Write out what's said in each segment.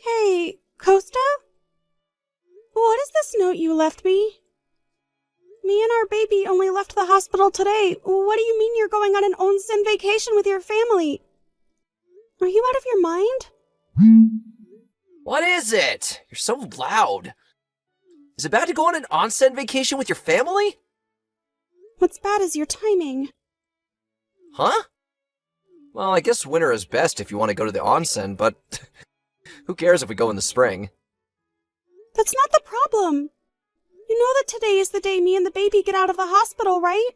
Hey, Costa? What is this note you left me? Me and our baby only left the hospital today. What do you mean you're going on an onsen vacation with your family? Are you out of your mind? What is it? You're so loud. Is it bad to go on an onsen vacation with your family? What's bad is your timing. Huh? Well, I guess winter is best if you want to go to the onsen, but who cares if we go in the spring? That's not the problem. You know that today is the day me and the baby get out of the hospital, right?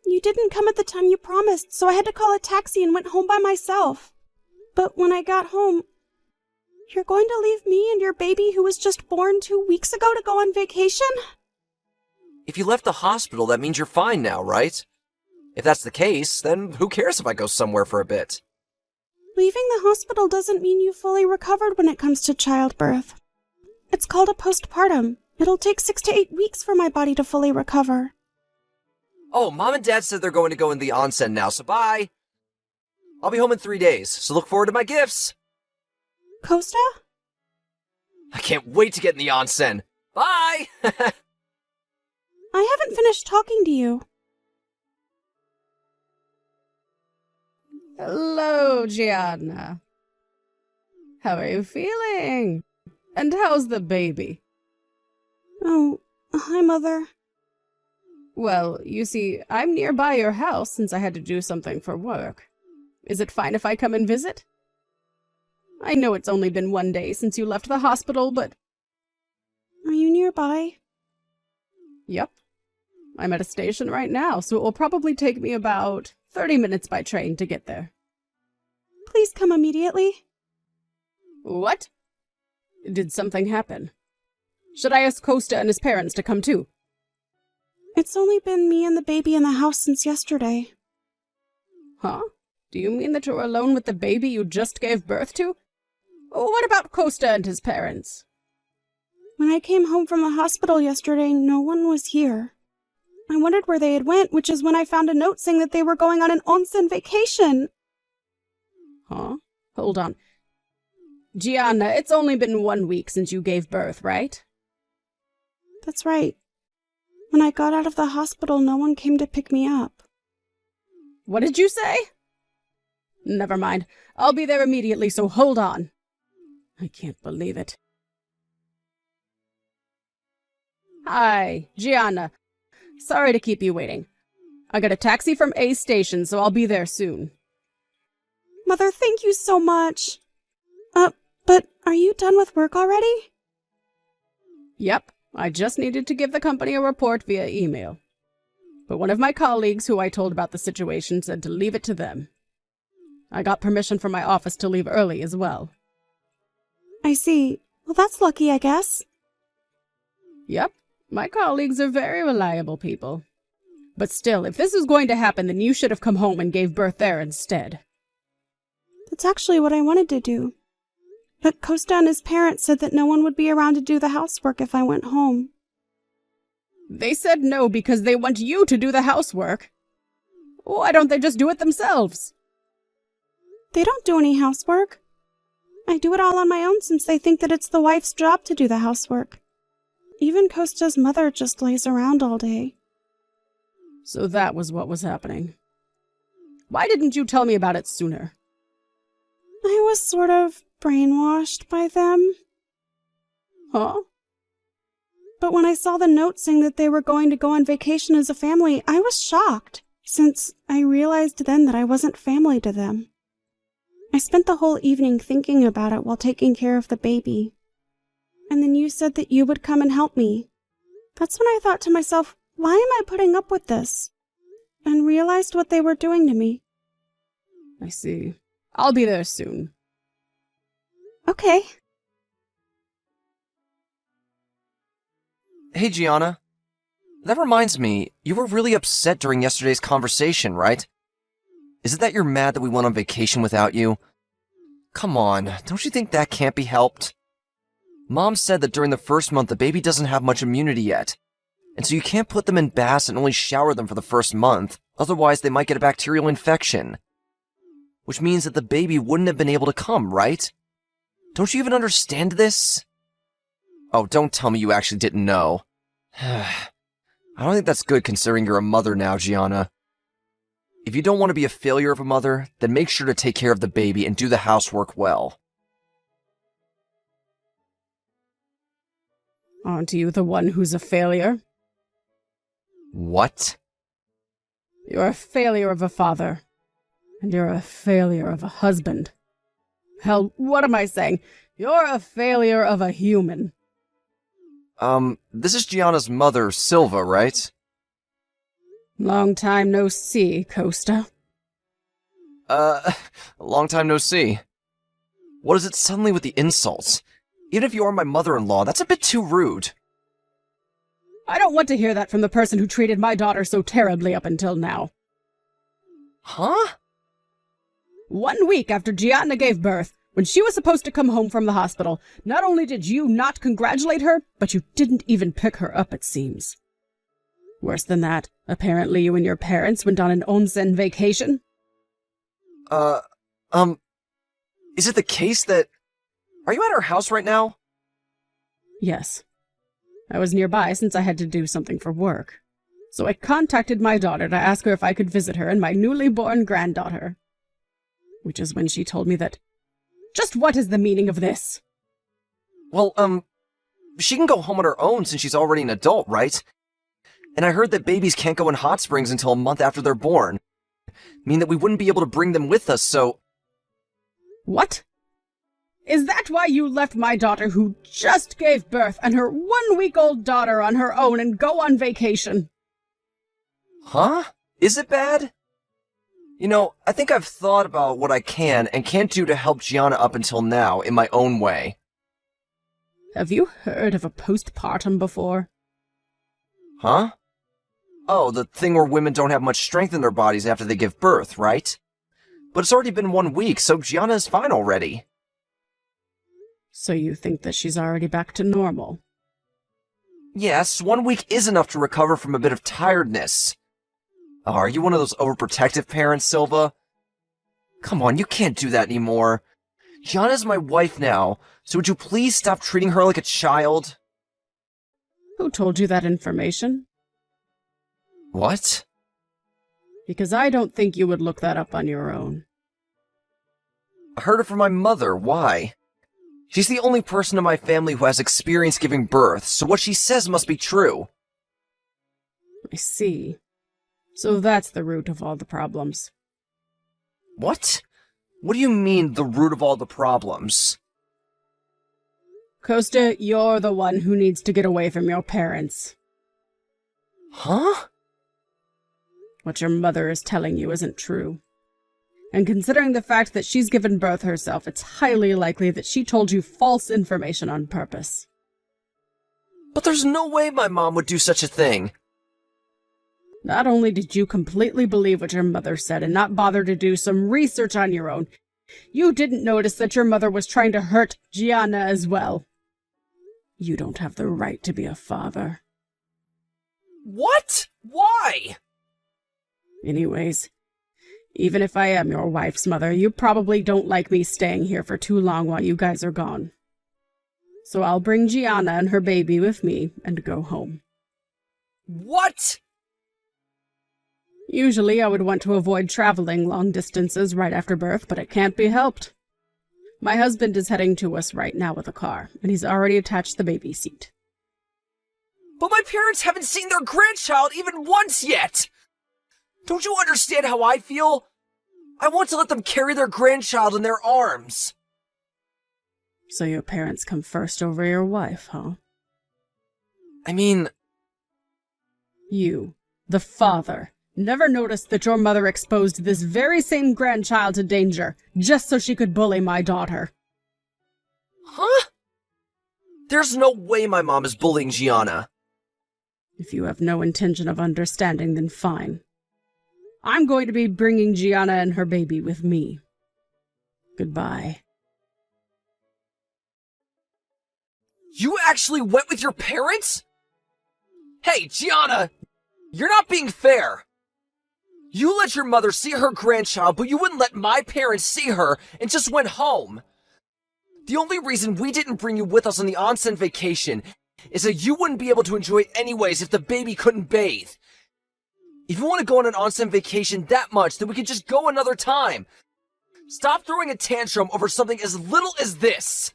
You didn't come at the time you promised, so I had to call a taxi and went home by myself. But when I got home, you're going to leave me and your baby who was just born 2 weeks ago to go on vacation? If you left the hospital, that means you're fine now, right? If that's the case, then who cares if I go somewhere for a bit? Leaving the hospital doesn't mean you fully recovered when it comes to childbirth. It's called a postpartum. It'll take 6 to 8 weeks for my body to fully recover. Oh, Mom and Dad said they're going to go in the onsen now, so bye! I'll be home in 3 days, so look forward to my gifts! Costa? I can't wait to get in the onsen! Bye! I haven't finished talking to you. Hello, Gianna. How are you feeling? And how's the baby? Oh, hi, Mother. Well, you see, I'm nearby your house since I had to do something for work. Is it fine if I come and visit? I know it's only been 1 day since you left the hospital, but... Are you nearby? Yep. I'm at a station right now, so it will probably take me about 30 minutes by train to get there. Please come immediately. What? Did something happen? Should I ask Costa and his parents to come too? It's only been me and the baby in the house since yesterday. Huh? Do you mean that you're alone with the baby you just gave birth to? What about Costa and his parents? When I came home from the hospital yesterday, no one was here. I wondered where they had went, which is when I found a note saying that they were going on an onsen vacation. Huh? Hold on. Gianna, it's only been 1 week since you gave birth, right? That's right. When I got out of the hospital, no one came to pick me up. What did you say? Never mind. I'll be there immediately, so hold on. I can't believe it. Hi, Gianna. Sorry to keep you waiting. I got a taxi from A station, so I'll be there soon. Mother, thank you so much. But are you done with work already? Yep, I just needed to give the company a report via email. But one of my colleagues who I told about the situation said to leave it to them. I got permission from my office to leave early as well. I see. Well, that's lucky, I guess. Yep, my colleagues are very reliable people. But still, if this is going to happen, then you should have come home and gave birth there instead. That's actually what I wanted to do. But Costa and his parents said that no one would be around to do the housework if I went home. They said no because they want you to do the housework. Why don't they just do it themselves? They don't do any housework. I do it all on my own since they think that it's the wife's job to do the housework. Even Costa's mother just lays around all day. So that was what was happening. Why didn't you tell me about it sooner? I was sort of brainwashed by them. Huh? But when I saw the note saying that they were going to go on vacation as a family, I was shocked, since I realized then that I wasn't family to them. I spent the whole evening thinking about it while taking care of the baby. And then you said that you would come and help me. That's when I thought to myself, why am I putting up with this? And realized what they were doing to me. I see. I'll be there soon. Okay. Hey, Gianna. That reminds me, you were really upset during yesterday's conversation, right? Is it that you're mad that we went on vacation without you? Come on, don't you think that can't be helped? Mom said that during the first month the baby doesn't have much immunity yet, and so you can't put them in baths and only shower them for the first month, otherwise they might get a bacterial infection. Which means that the baby wouldn't have been able to come, right? Don't you even understand this? Oh, don't tell me you actually didn't know. I don't think that's good considering you're a mother now, Gianna. If you don't want to be a failure of a mother, then make sure to take care of the baby and do the housework well. Aren't you the one who's a failure? What? You're a failure of a father. And you're a failure of a husband. Hell, what am I saying? You're a failure of a human. This is Gianna's mother, Silva, right? Long time no see, Costa. Long time no see. What is it suddenly with the insults? Even if you are my mother-in-law, that's a bit too rude. I don't want to hear that from the person who treated my daughter so terribly up until now. Huh? 1 week after Gianna gave birth, when she was supposed to come home from the hospital, not only did you not congratulate her, but you didn't even pick her up, it seems. Worse than that, apparently you and your parents went on an onsen vacation. Is it the case that... Are you at our house right now? Yes. I was nearby since I had to do something for work. So I contacted my daughter to ask her if I could visit her and my newly born granddaughter. Which is when she told me that... Just what is the meaning of this? Well, she can go home on her own since she's already an adult, right? And I heard that babies can't go in hot springs until a month after they're born. Mean that we wouldn't be able to bring them with us, so... What? Is that why you left my daughter who just gave birth and her 1-week-old daughter on her own and go on vacation? Huh? Is it bad? You know, I think I've thought about what I can and can't do to help Gianna up until now in my own way. Have you heard of a postpartum before? Huh? Oh, the thing where women don't have much strength in their bodies after they give birth, right? But it's already been 1 week, so Gianna is fine already. So you think that she's already back to normal? Yes, 1 week is enough to recover from a bit of tiredness. Oh, are you one of those overprotective parents, Silva? Come on, you can't do that anymore. Gianna's my wife now, so would you please stop treating her like a child? Who told you that information? What? Because I don't think you would look that up on your own. I heard it from my mother. Why? She's the only person in my family who has experience giving birth, so what she says must be true. I see. So that's the root of all the problems. What? What do you mean, the root of all the problems? Costa, you're the one who needs to get away from your parents. Huh? What your mother is telling you isn't true. And considering the fact that she's given birth herself, it's highly likely that she told you false information on purpose. But there's no way my mom would do such a thing. Not only did you completely believe what your mother said and not bother to do some research on your own, you didn't notice that your mother was trying to hurt Gianna as well. You don't have the right to be a father. What? Why? Anyways, even if I am your wife's mother, you probably don't like me staying here for too long while you guys are gone. So I'll bring Gianna and her baby with me and go home. What? Usually I would want to avoid traveling long distances right after birth, but it can't be helped. My husband is heading to us right now with a car, and he's already attached the baby seat. But my parents haven't seen their grandchild even once yet! Don't you understand how I feel? I want to let them carry their grandchild in their arms. So your parents come first over your wife, huh? I mean... You, the father, never noticed that your mother exposed this very same grandchild to danger, just so she could bully my daughter. Huh? There's no way my mom is bullying Gianna. If you have no intention of understanding, then fine. I'm going to be bringing Gianna and her baby with me. Goodbye. You actually went with your parents? Hey, Gianna! You're not being fair! You let your mother see her grandchild, but you wouldn't let my parents see her and just went home. The only reason we didn't bring you with us on the onsen vacation is that you wouldn't be able to enjoy it anyways if the baby couldn't bathe. If you want to go on an onsen vacation that much, then we can just go another time. Stop throwing a tantrum over something as little as this.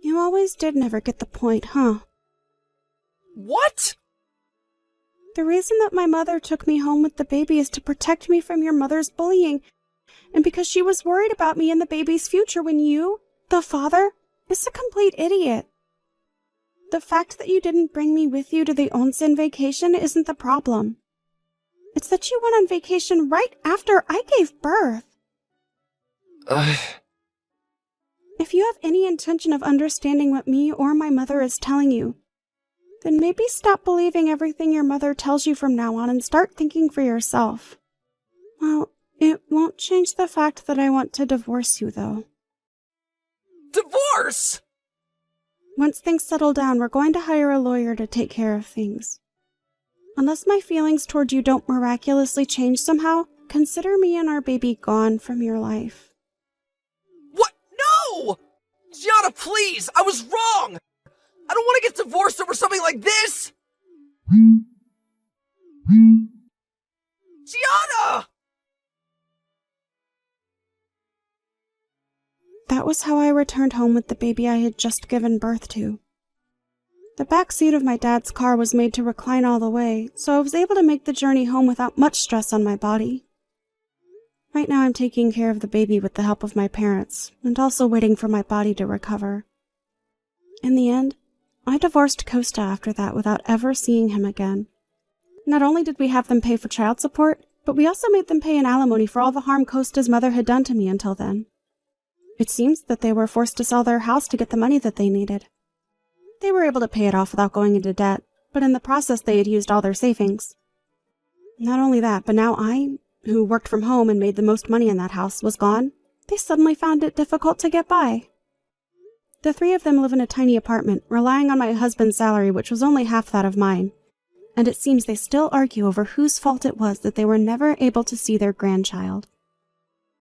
You always did never get the point, huh? What? The reason that my mother took me home with the baby is to protect me from your mother's bullying, and because she was worried about me and the baby's future when you, the father, is a complete idiot. The fact that you didn't bring me with you to the onsen vacation isn't the problem. It's that you went on vacation right after I gave birth. If you have any intention of understanding what me or my mother is telling you, then maybe stop believing everything your mother tells you from now on and start thinking for yourself. Well, it won't change the fact that I want to divorce you, though. Divorce? Once things settle down, we're going to hire a lawyer to take care of things. Unless my feelings toward you don't miraculously change somehow, consider me and our baby gone from your life. What? No! Gianna, please! I was wrong! I don't want to get divorced over something like this! Gianna! That was how I returned home with the baby I had just given birth to. The back seat of my dad's car was made to recline all the way, so I was able to make the journey home without much stress on my body. Right now I'm taking care of the baby with the help of my parents, and also waiting for my body to recover. In the end, I divorced Costa after that without ever seeing him again. Not only did we have them pay for child support, but we also made them pay an alimony for all the harm Costa's mother had done to me until then. It seems that they were forced to sell their house to get the money that they needed. They were able to pay it off without going into debt, but in the process they had used all their savings. Not only that, but now I, who worked from home and made the most money in that house, was gone. They suddenly found it difficult to get by. The three of them live in a tiny apartment, relying on my husband's salary, which was only half that of mine. And it seems they still argue over whose fault it was that they were never able to see their grandchild.